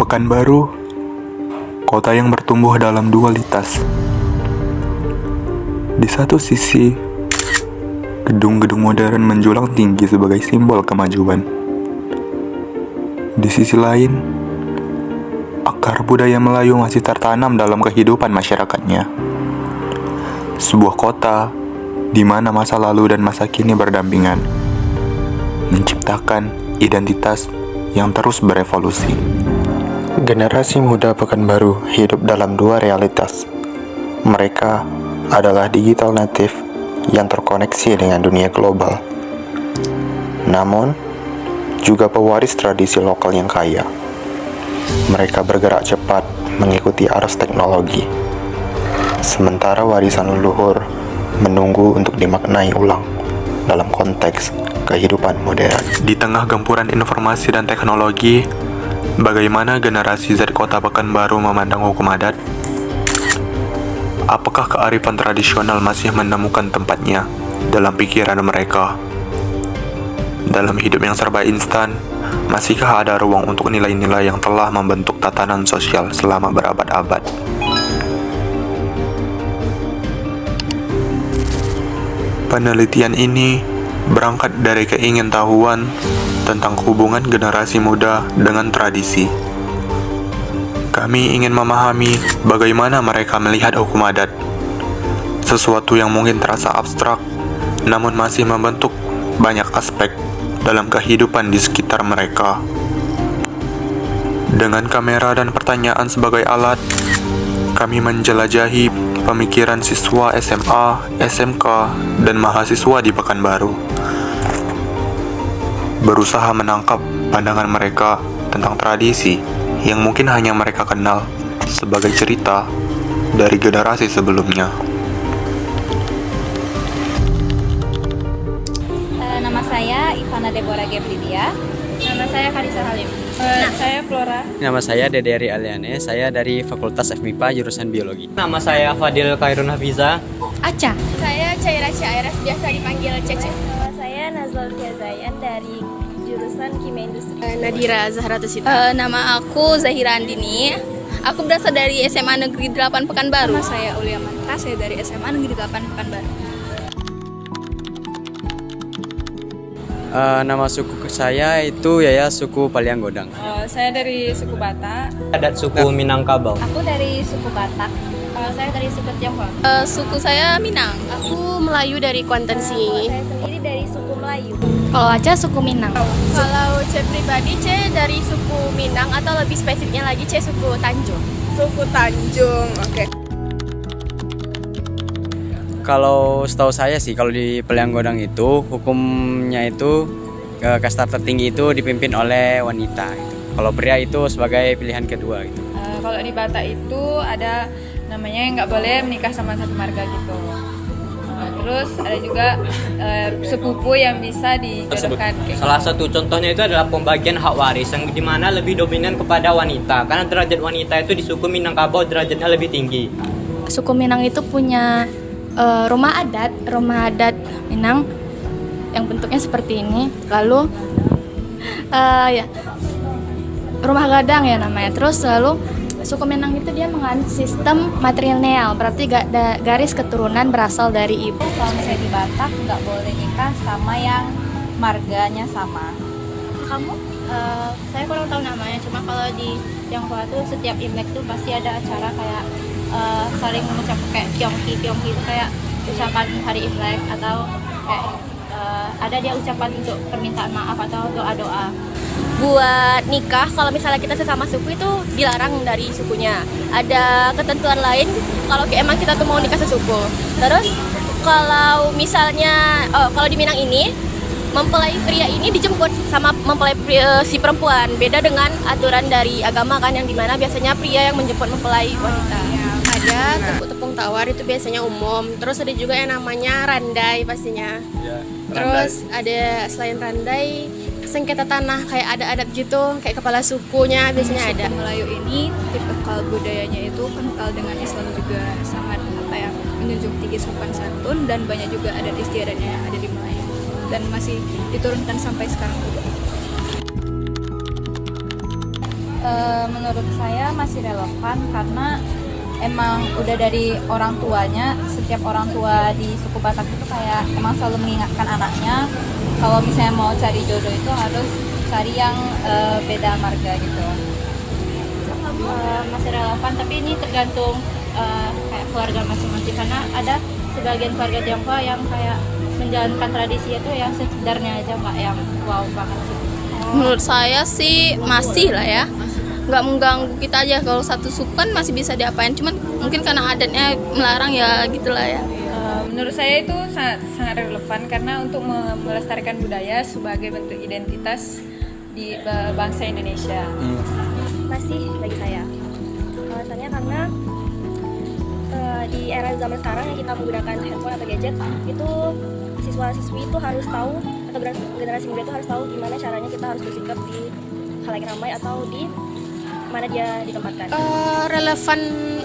Pekanbaru, kota yang bertumbuh dalam dualitas. Di satu sisi, gedung-gedung modern menjulang tinggi sebagai simbol kemajuan. Di sisi lain, akar budaya Melayu masih tertanam dalam kehidupan masyarakatnya. Sebuah kota di mana masa lalu dan masa kini berdampingan, menciptakan identitas yang terus berevolusi. Generasi muda Pekanbaru hidup dalam dua realitas. Mereka adalah digital native yang terkoneksi dengan dunia global. Namun, juga pewaris tradisi lokal yang kaya. Mereka bergerak cepat mengikuti arus teknologi. Sementara warisan leluhur menunggu untuk dimaknai ulang dalam konteks kehidupan modern. Di tengah gempuran informasi dan teknologi, bagaimana generasi Z Kota Pekanbaru memandang hukum adat? Apakah kearifan tradisional masih menemukan tempatnya dalam pikiran mereka? Dalam hidup yang serba instan, masihkah ada ruang untuk nilai-nilai yang telah membentuk tatanan sosial selama berabad-abad? Penelitian ini berangkat dari keingintahuan tentang hubungan generasi muda dengan tradisi. Kami ingin memahami bagaimana mereka melihat hukum adat, sesuatu yang mungkin terasa abstrak, namun masih membentuk banyak aspek dalam kehidupan di sekitar mereka. Dengan kamera dan pertanyaan sebagai alat, kami menjelajahi pemikiran siswa SMA, SMK, dan mahasiswa di Pekanbaru, berusaha menangkap pandangan mereka tentang tradisi yang mungkin hanya mereka kenal sebagai cerita dari generasi sebelumnya. Nama saya Ivana Deborah Gebridia. Nama saya Karisa Halim. Saya Flora. Nama saya Dederi Aliane, saya dari Fakultas FMIPA jurusan Biologi. Nama saya Fadil Khairun Hafiza. Aca. Saya Caira Cairas, biasa dipanggil Cece. Nama saya Nazal Zayan dari jurusan Kimia Industri. Nadira Zahratusita. Nama aku Zahira Andini. Aku berasal dari SMA Negeri 8 Pekanbaru. Nama saya Ulia Mantra, saya dari SMA Negeri 8 Pekanbaru. Nama suku saya itu Yaya suku Paliang Godang. Saya dari suku Batak. Adat suku Minangkabau. Aku dari suku Batak. Saya dari suku Tionghoa. Suku saya Minang. Aku Melayu dari Kuantan Singi. Saya sendiri dari suku Melayu. Kalau Aca suku Minang. Kalau C pribadi C dari suku Minang atau lebih spesifiknya lagi C suku Tanjung. Suku Tanjung. Oke. Kalau setahu saya sih, kalau di Paliang Godang itu hukumnya itu kasta tertinggi itu dipimpin oleh wanita. Gitu. Kalau pria itu sebagai pilihan kedua. Gitu. Kalau di Batak itu ada namanya yang nggak boleh menikah sama satu marga gitu. Terus ada juga sepupu yang bisa dijodohkan. Salah satu contohnya itu adalah pembagian hak waris yang dimana lebih dominan kepada wanita. Karena derajat wanita itu di suku Minangkabau derajatnya lebih tinggi. Suku Minang itu punya rumah adat Minang yang bentuknya seperti ini. Lalu rumah gadang ya namanya. Terus lalu suku Minang itu dia menganut sistem matrilineal, berarti garis keturunan berasal dari ibu. Kalau misalnya di Batak nggak boleh nikah sama yang marganya sama. Kamu? Saya kurang tahu namanya, cuma kalau di Tionghoa tuh setiap Imlek tuh pasti ada acara kayak saling mengucapkan kayak Pyongki itu kayak ucapan hari Imlek, atau kayak ada dia ucapan untuk permintaan maaf atau doa-doa. Buat nikah, kalau misalnya kita sesama suku itu dilarang dari sukunya. Ada ketentuan lain kalau emang kita tuh mau nikah sesuku. Terus kalau misalnya kalau di Minang ini mempelai pria ini dijemput sama mempelai si perempuan. Beda dengan aturan dari agama kan, yang dimana biasanya pria yang menjemput mempelai wanita. Ada tepung tawar itu biasanya umum. Terus ada juga yang namanya randai pastinya. Ya, Terus ada selain randai sengketa tanah, kayak ada adat gitu, kayak kepala sukunya biasanya ada. Melayu ini tipikal budayanya itu kental dengan Islam juga, sangat menjunjung tinggi sopan santun, dan banyak juga adat istiadatnya yang ada di Melayu dan masih diturunkan sampai sekarang juga. Menurut saya masih relevan karena emang udah dari orang tuanya, setiap orang tua di suku Batak itu kayak emang selalu mengingatkan anaknya kalau misalnya mau cari jodoh itu harus cari yang beda marga gitu. Masih relevan, tapi ini tergantung kayak keluarga masing-masing, karena ada sebagian keluarga Tionghoa yang kayak menjalankan tradisi itu yang sekedarnya aja, nggak yang wow banget sih. Menurut saya sih masih lah ya, nggak mengganggu kita aja. Kalau satu suku kan masih bisa diapain, cuman mungkin karena adatnya melarang ya gitulah ya. Menurut saya itu sangat relevan karena untuk melestarikan budaya sebagai bentuk identitas di bangsa Indonesia. Masih bagi saya. Alasannya karena di era zaman sekarang yang kita menggunakan handphone atau gadget, itu siswa-siswi itu harus tahu, atau generasi muda itu harus tahu gimana caranya kita harus bersikap di khalayak ramai atau di mana dia ditempatkan. Relevan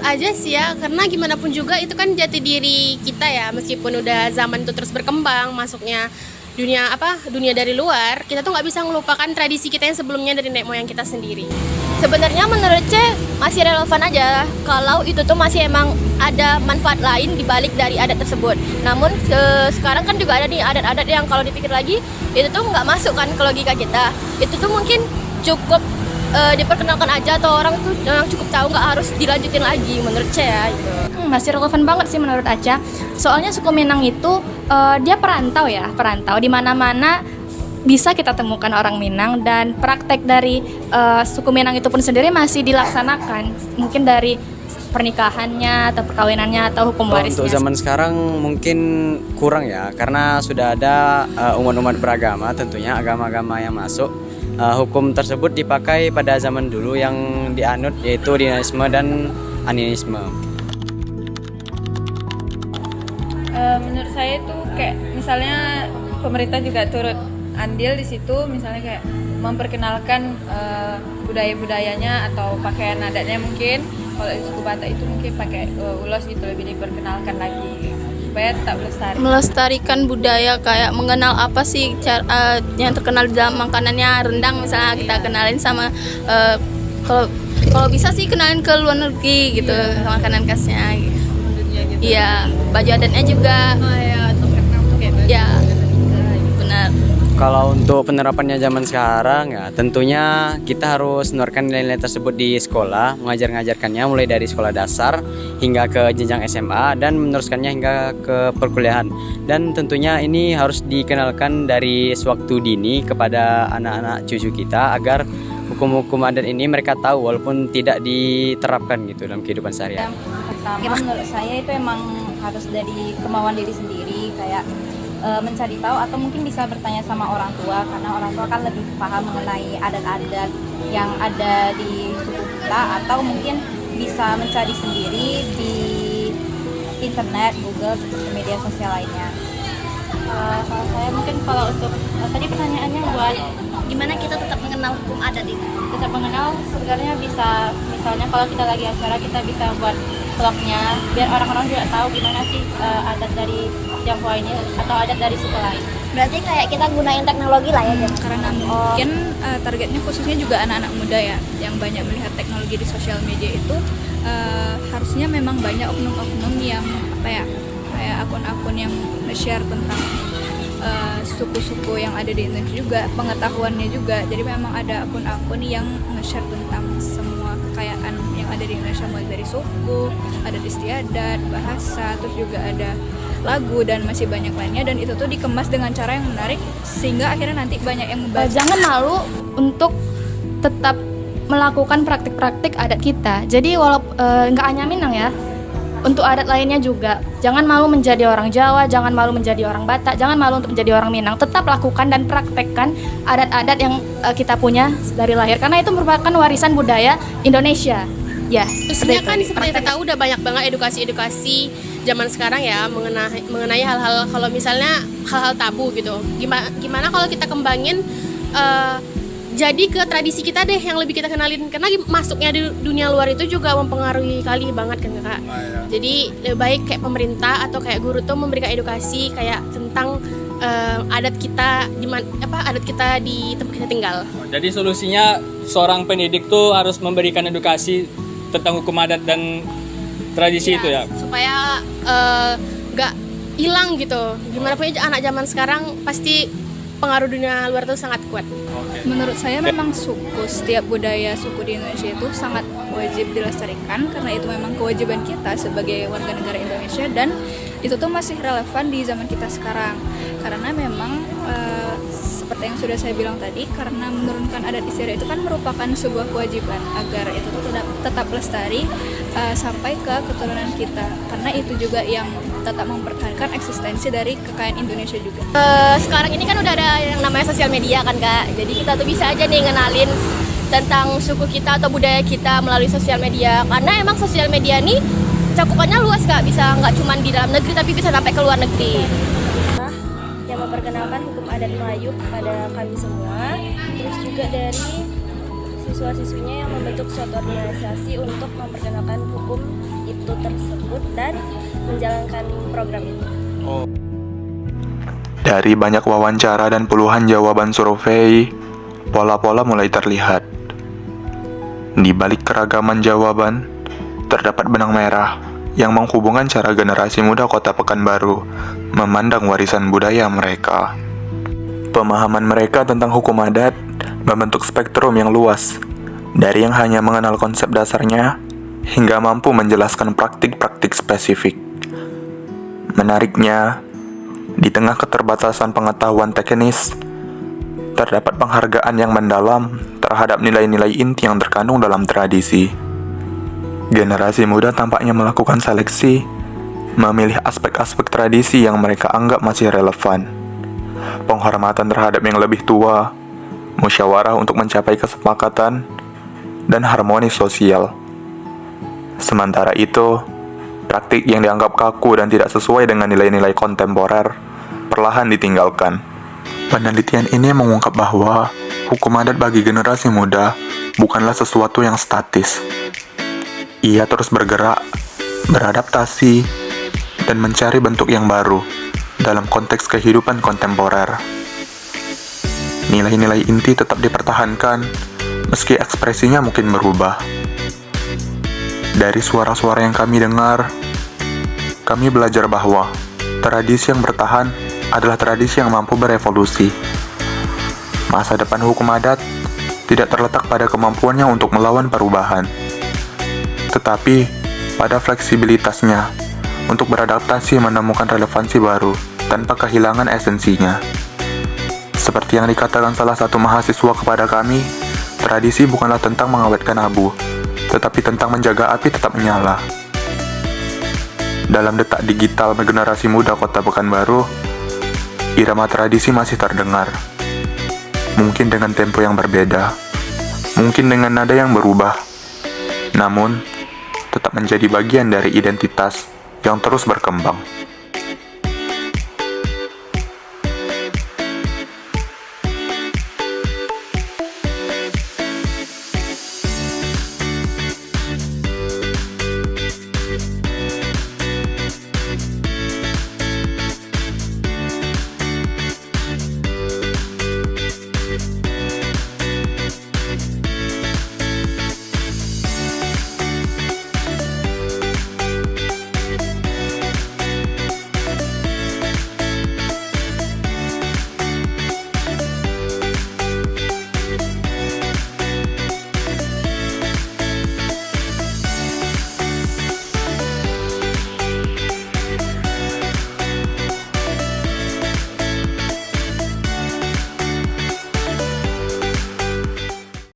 aja sih ya, karena gimana pun juga itu kan jati diri kita ya, meskipun udah zaman itu terus berkembang, masuknya dunia dari luar, kita tuh nggak bisa melupakan tradisi kita yang sebelumnya dari nenek moyang kita sendiri. Sebenarnya menurut C masih relevan aja kalau itu tuh masih emang ada manfaat lain dibalik dari adat tersebut. Namun sekarang kan juga ada nih adat-adat yang kalau dipikir lagi itu tuh nggak masuk kan ke logika kita. Itu tuh mungkin cukup diperkenalkan aja, atau orang tuh yang cukup tahu, nggak harus dilanjutin lagi menurut C ya. Gitu. Masih relevan banget sih menurut Aca. Soalnya suku Minang itu dia perantau di mana-mana bisa kita temukan orang Minang, dan praktek dari suku Minang itu pun sendiri masih dilaksanakan, mungkin dari pernikahannya atau perkawinannya atau hukum warisnya. Untuk zaman sekarang mungkin kurang ya, karena sudah ada umat-umat beragama, tentunya agama-agama yang masuk. Hukum tersebut dipakai pada zaman dulu yang dianut, yaitu dinamisme dan animisme. Menurut saya itu kayak misalnya pemerintah juga turut andil di situ, misalnya kayak memperkenalkan budaya-budayanya atau pakaian adatnya. Mungkin kalau di suku Batak itu mungkin pakai ulos gitu, lebih diperkenalkan lagi supaya tetap lestari. Melestarikan budaya, kayak mengenal apa sih yang terkenal di dalam makanannya. Rendang misalnya kita kenalin sama kalau bisa sih kenalin ke luar negeri gitu, makanan khasnya. Iya, baju adatnya juga. Ya, benar. Kalau untuk penerapannya zaman sekarang ya tentunya kita harus menerapkan nilai-nilai tersebut di sekolah, mengajarkannya mulai dari sekolah dasar hingga ke jenjang SMA dan meneruskannya hingga ke perkuliahan. Dan tentunya ini harus dikenalkan dari sewaktu dini kepada anak-anak cucu kita agar hukum-hukum adat ini mereka tahu walaupun tidak diterapkan gitu dalam kehidupan sehari-hari. Pertama menurut saya itu emang harus dari kemauan diri sendiri, kayak mencari tahu atau mungkin bisa bertanya sama orang tua, karena orang tua kan lebih paham mengenai adat-adat yang ada di suku kita, atau mungkin bisa mencari sendiri di internet, Google, media sosial lainnya. Kalau saya mungkin kalau untuk tadi pertanyaannya buat Gimana kita tetap mengenal hukum adat itu? tetap mengenal, sebenarnya bisa, misalnya kalau kita lagi acara kita bisa buat vlognya biar orang-orang juga tahu gimana sih adat dari Tionghoa ini atau adat dari suku lain. Berarti kayak kita gunain teknologi lah ya. Karena mungkin targetnya khususnya juga anak-anak muda ya, yang banyak melihat teknologi di sosial media itu. Harusnya memang banyak oknum-oknum yang kayak akun-akun yang share tentang suku-suku yang ada di Indonesia juga, pengetahuannya juga. Jadi memang ada akun-akun yang nge-share tentang semua kekayaan yang ada di Indonesia, mulai dari suku, adat istiadat, bahasa, terus juga ada lagu dan masih banyak lainnya, dan itu tuh dikemas dengan cara yang menarik sehingga akhirnya nanti banyak yang membaca. Jangan malu untuk tetap melakukan praktik-praktik adat kita. Jadi walaupun nggak hanya Minang ya, untuk adat lainnya juga. Jangan malu menjadi orang Jawa, jangan malu menjadi orang Batak, jangan malu untuk menjadi orang Minang. Tetap lakukan dan praktekkan adat-adat yang kita punya dari lahir, karena itu merupakan warisan budaya Indonesia. Ya, Khususnya kan seperti kita tahu udah banyak banget edukasi zaman sekarang ya mengenai hal-hal, kalau misalnya hal-hal tabu gitu. Gimana kalau kita kembangin jadi ke tradisi kita deh yang lebih kita kenalin, karena masuknya di dunia luar itu juga mempengaruhi kali banget kan Kak. Jadi lebih baik kayak pemerintah atau kayak guru tuh memberikan edukasi kayak tentang adat kita adat kita di tempat kita tinggal. Jadi solusinya seorang pendidik tuh harus memberikan edukasi tentang hukum adat dan tradisi itu ya. Supaya nggak hilang gitu. Gimana pun anak zaman sekarang pasti pengaruh dunia luar itu sangat kuat. Menurut saya memang setiap budaya suku di Indonesia itu sangat wajib dilestarikan karena itu memang kewajiban kita sebagai warga negara Indonesia, dan itu tuh masih relevan di zaman kita sekarang karena memang seperti yang sudah saya bilang tadi, karena menurunkan adat istiadat itu kan merupakan sebuah kewajiban agar itu tuh tetap lestari sampai ke keturunan kita, karena itu juga yang tetap mempertahankan eksistensi dari kekayaan Indonesia juga. Sekarang ini kan udah ada yang namanya sosial media kan Kak, jadi kita tuh bisa aja nih ngenalin tentang suku kita atau budaya kita melalui sosial media, karena emang sosial media nih cakupannya luas Kak, bisa nggak cuma di dalam negeri tapi bisa sampai ke luar negeri. Yang memperkenalkan hukum adat Melayu kepada kami semua, terus juga dari siswa-siswinya yang membentuk suatu organisasi untuk memperkenalkan hukum itu tersebut dan menjalankan program itu. Dari banyak wawancara dan puluhan jawaban survei, pola-pola mulai terlihat. Di balik keragaman jawaban, terdapat benang merah yang menghubungkan cara generasi muda Kota Pekanbaru memandang warisan budaya mereka. Pemahaman mereka tentang hukum adat membentuk spektrum yang luas, dari yang hanya mengenal konsep dasarnya hingga mampu menjelaskan praktik-praktik spesifik. Menariknya, di tengah keterbatasan pengetahuan teknis, terdapat penghargaan yang mendalam terhadap nilai-nilai inti yang terkandung dalam tradisi. Generasi muda tampaknya melakukan seleksi, memilih aspek-aspek tradisi yang mereka anggap masih relevan. Penghormatan terhadap yang lebih tua, musyawarah untuk mencapai kesepakatan, dan harmoni sosial. Sementara itu, praktik yang dianggap kaku dan tidak sesuai dengan nilai-nilai kontemporer perlahan ditinggalkan. Penelitian ini mengungkap bahwa hukum adat bagi generasi muda bukanlah sesuatu yang statis. Ia terus bergerak, beradaptasi, dan mencari bentuk yang baru dalam konteks kehidupan kontemporer. Nilai-nilai inti tetap dipertahankan, meski ekspresinya mungkin berubah. Dari suara-suara yang kami dengar, kami belajar bahwa tradisi yang bertahan adalah tradisi yang mampu berevolusi. Masa depan hukum adat tidak terletak pada kemampuannya untuk melawan perubahan, tetapi pada fleksibilitasnya untuk beradaptasi menemukan relevansi baru tanpa kehilangan esensinya. Seperti yang dikatakan salah satu mahasiswa kepada kami, tradisi bukanlah tentang mengawetkan abu, tetapi tentang menjaga api tetap menyala. Dalam detak digital generasi muda Kota Pekanbaru, irama tradisi masih terdengar. Mungkin dengan tempo yang berbeda, mungkin dengan nada yang berubah, namun tetap menjadi bagian dari identitas yang terus berkembang.